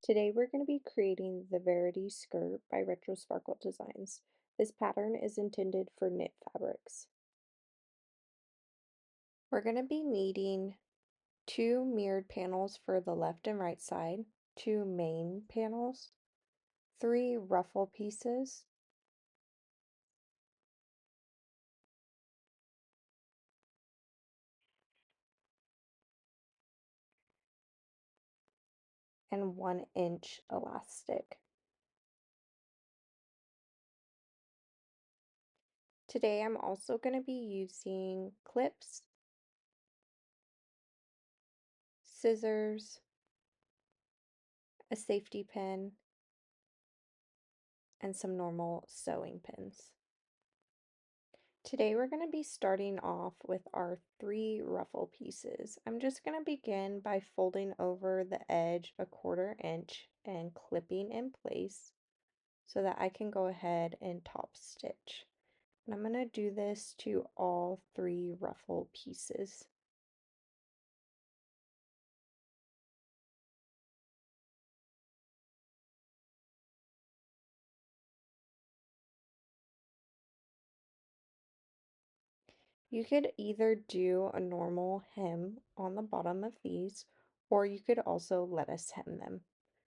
Today we're going to be creating the Verity Skirt by Retro Sparkle Designs. This pattern is intended for knit fabrics. We're going to be needing 2 mirrored panels for the left and right side, 2 main panels, 3 ruffle pieces, and 1-inch elastic. Today I'm also going to be using clips, scissors, a safety pin, and some normal sewing pins. Today we're going to be starting off with our 3 ruffle pieces. I'm just going to begin by folding over the edge 1/4 inch and clipping in place so that I can go ahead and top stitch. And I'm going to do this to all 3 ruffle pieces. You could either do a normal hem on the bottom of these, or you could also lettuce hem them.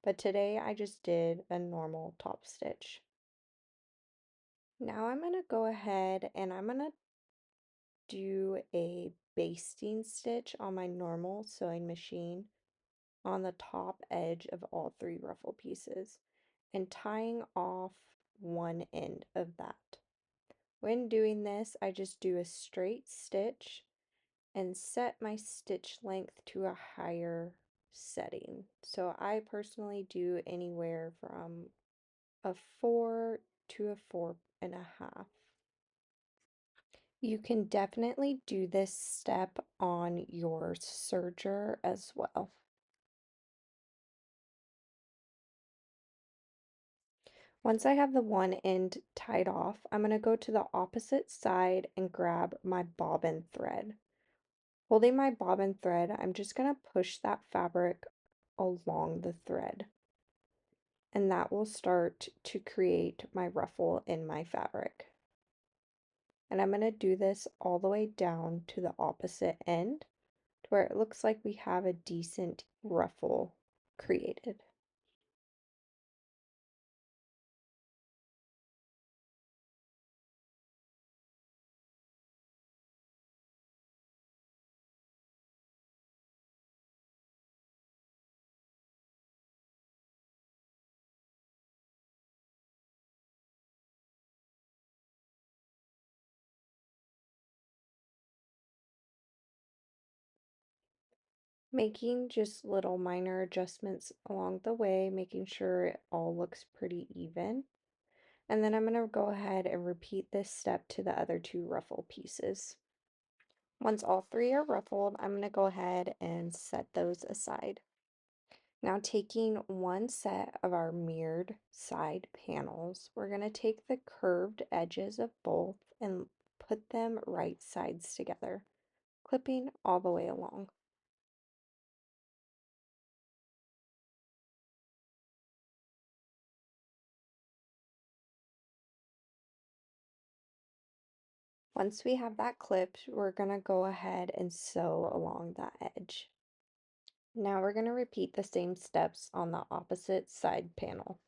But today I just did a normal top stitch. Now I'm going to go ahead and I'm going to do a basting stitch on my normal sewing machine on the top edge of all 3 ruffle pieces and tying off one end of that. When doing this, I just do a straight stitch and set my stitch length to a higher setting. So I personally do anywhere from a 4 to a 4.5. You can definitely do this step on your serger as well. Once I have the one end tied off, I'm going to go to the opposite side and grab my bobbin thread. Holding my bobbin thread, I'm just going to push that fabric along the thread. And that will start to create my ruffle in my fabric. And I'm going to do this all the way down to the opposite end, to where it looks like we have a decent ruffle created. Making just little minor adjustments along the way, making sure it all looks pretty even. And then I'm going to go ahead and repeat this step to the other 2 ruffle pieces. Once all 3 are ruffled, I'm going to go ahead and set those aside. Now taking one set of our mirrored side panels, we're going to take the curved edges of both and put them right sides together, clipping all the way along. Once we have that clipped, we're going to go ahead and sew along that edge. Now we're going to repeat the same steps on the opposite side panel.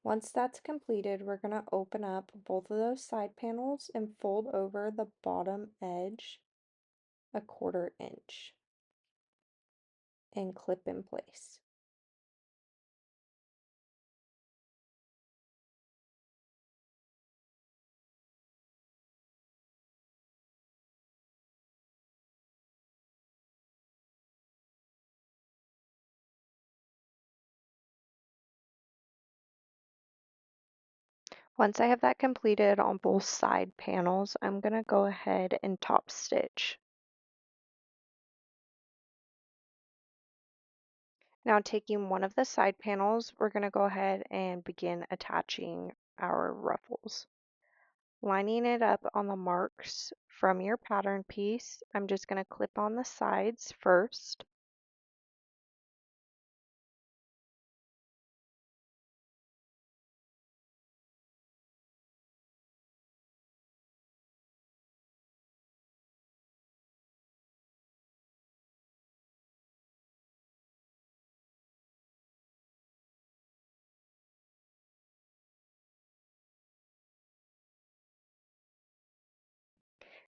Once that's completed, we're going to open up both of those side panels and fold over the bottom edge 1/4 inch and clip in place. Once I have that completed on both side panels, I'm going to go ahead and top stitch. Now taking one of the side panels, we're going to go ahead and begin attaching our ruffles. Lining it up on the marks from your pattern piece, I'm just going to clip on the sides first.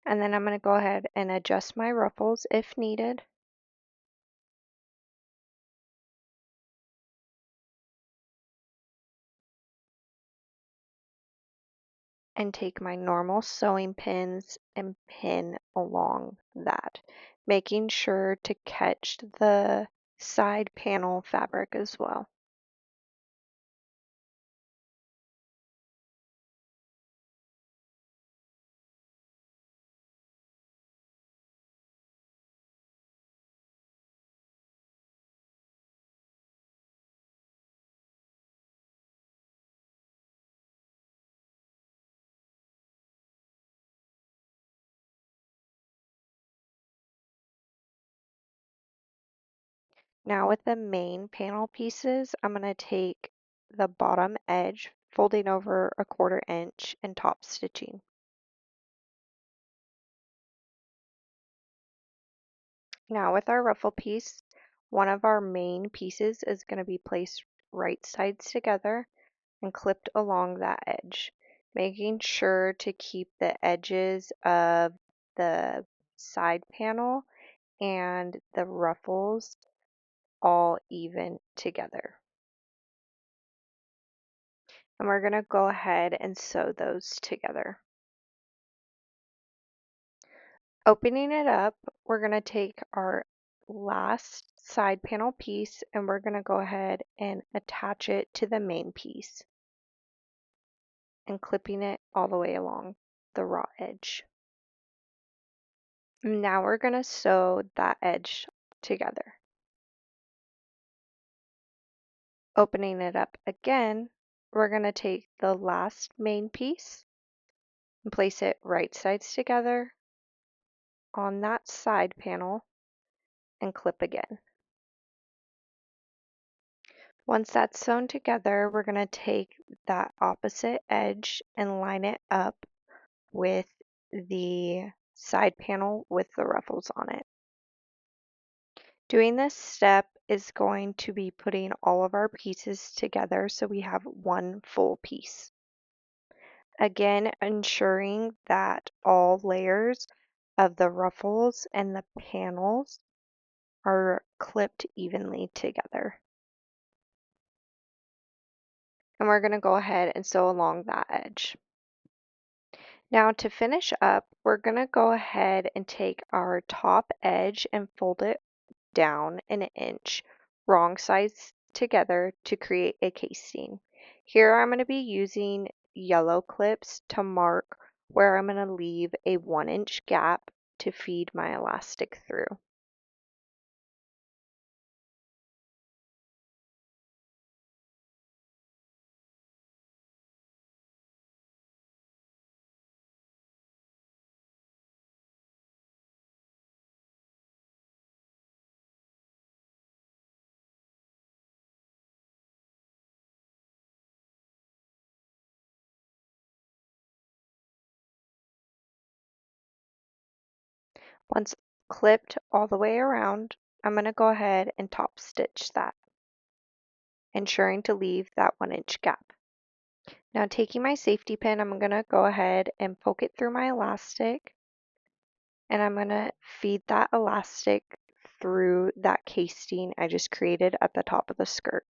And then I'm going to go ahead and adjust my ruffles if needed. And take my normal sewing pins and pin along that, making sure to catch the side panel fabric as well. Now with the main panel pieces, I'm going to take the bottom edge, folding over 1/4 inch and top stitching. Now with our ruffle piece, one of our main pieces is going to be placed right sides together and clipped along that edge, making sure to keep the edges of the side panel and the ruffles all even together. And we're going to go ahead and sew those together. Opening it up, we're going to take our last side panel piece and we're going to go ahead and attach it to the main piece and clipping it all the way along the raw edge. Now we're going to sew that edge together. Opening it up again, we're going to take the last main piece and place it right sides together on that side panel and clip again. Once that's sewn together, we're going to take that opposite edge and line it up with the side panel with the ruffles on it. Doing this step is going to be putting all of our pieces together so we have one full piece. Again, ensuring that all layers of the ruffles and the panels are clipped evenly together. And we're going to go ahead and sew along that edge. Now to finish up, we're going to go ahead and take our top edge and fold it down 1 inch, wrong sides together to create a casing. Here I'm going to be using yellow clips to mark where I'm going to leave a 1-inch gap to feed my elastic through. Once clipped all the way around, I'm going to go ahead and top stitch that, ensuring to leave that 1-inch gap. Now taking my safety pin, I'm going to go ahead and poke it through my elastic, and I'm going to feed that elastic through that casing I just created at the top of the skirt.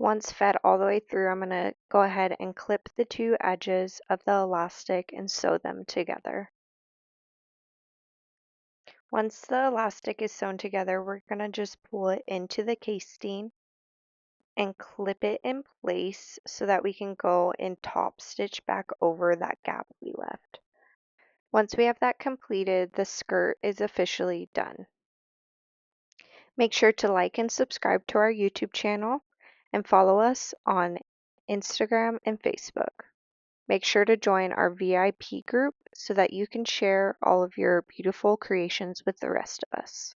Once fed all the way through, I'm going to go ahead and clip the 2 edges of the elastic and sew them together. Once the elastic is sewn together, we're going to just pull it into the casing and clip it in place so that we can go and top stitch back over that gap we left. Once we have that completed, the skirt is officially done. Make sure to like and subscribe to our YouTube channel and follow us on Instagram and Facebook. Make sure to join our VIP group so that you can share all of your beautiful creations with the rest of us.